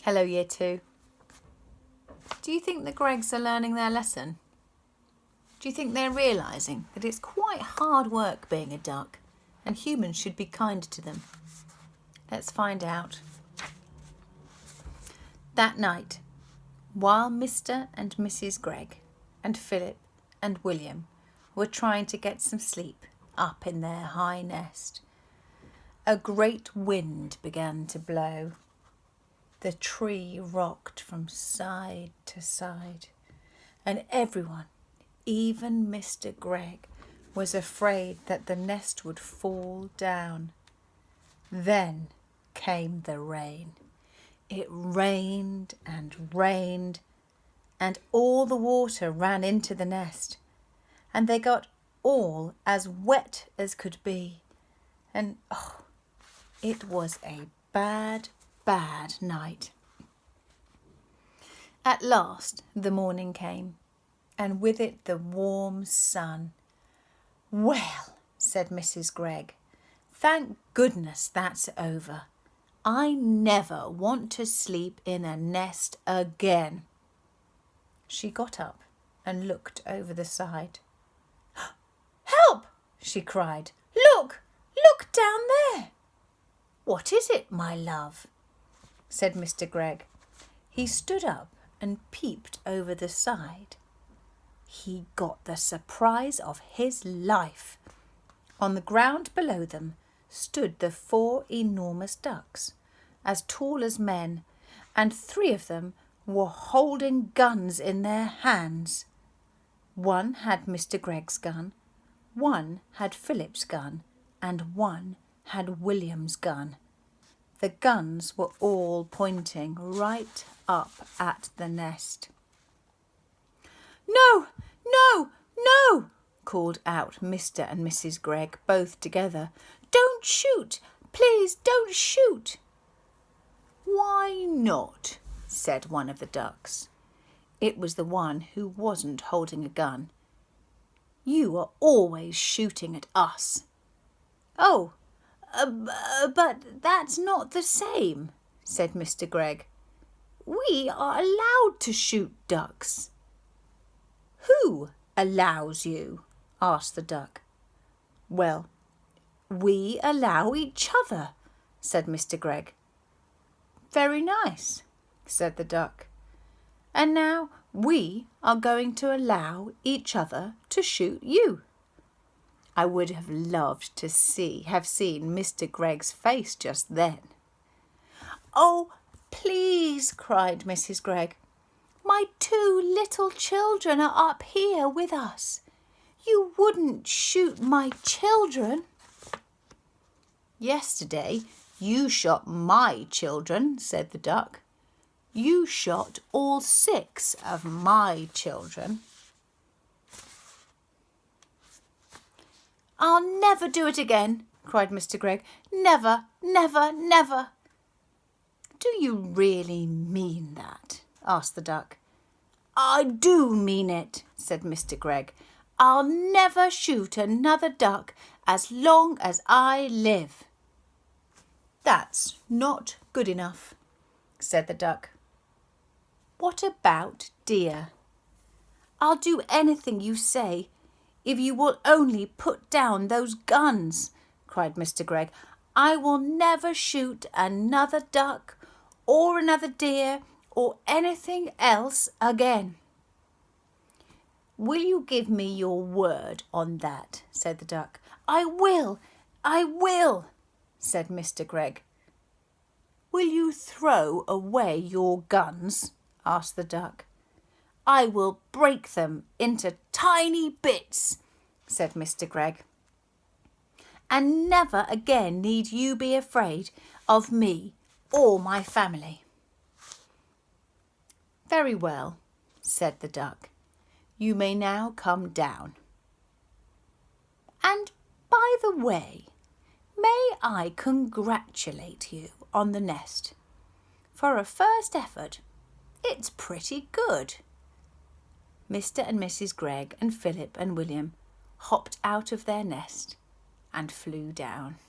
Hello, Year 2. Do you think the Gregs are learning their lesson? Do you think they're realising that it's quite hard work being a duck and humans should be kind to them? Let's find out. That night, while Mr. and Mrs. Greg and Philip and William were trying to get some sleep up in their high nest, a great wind began to blow. The tree rocked from side to side, and everyone, even Mr. Greg, was afraid that the nest would fall down. Then came the rain. It rained and rained, and all the water ran into the nest, and they got all as wet as could be. And it was a bad night. At last the morning came, and with it the warm sun. "Well," said Mrs. Greg, "thank goodness that's over. I never want to sleep in a nest again." She got up and looked over the side. "Help!" she cried. Look down there." "What is it, my love?" said Mr. Greg. He stood up and peeped over the side. He got the surprise of his life. On the ground below them stood the 4 enormous ducks, as tall as men, and 3 of them were holding guns in their hands. One had Mr. Greg's gun, one had Philip's gun, and one had William's gun. The guns were all pointing right up at the nest. "No, no, no!" called out Mr. and Mrs. Greg, both together. "Don't shoot! Please don't shoot!" "Why not?" said one of the ducks. It was the one who wasn't holding a gun. "You are always shooting at us." "Oh, but that's not the same," said Mr. Greg. "We are allowed to shoot ducks." "Who allows you?" asked the duck. "Well, we allow each other," said Mr. Greg. "Very nice," said the duck. "And now we are going to allow each other to shoot you." I would have loved to have seen Mr. Greg's face just then. "Oh, please," cried Mrs. Greg. "My 2 little children are up here with us. You wouldn't shoot my children." "Yesterday you shot my children," said the duck. "You shot all 6 of my children." "I'll never do it again," cried Mr. Greg. "Never, never, never." "Do you really mean that?" asked the duck. "I do mean it," said Mr. Greg. "I'll never shoot another duck as long as I live." "That's not good enough," said the duck. "What about deer?" "I'll do anything you say, if you will only put down those guns," cried Mr. Greg. "I will never shoot another duck or another deer or anything else again." "Will you give me your word on that?" said the duck. I will, said Mr. Greg. "Will you throw away your guns?" asked the duck. "I will break them into tiny bits," said Mr. Greg. "And never again need you be afraid of me or my family." "Very well," said the duck. "You may now come down. And by the way, may I congratulate you on the nest? For a first effort, it's pretty good." Mr. and Mrs. Greg and Philip and William hopped out of their nest and flew down.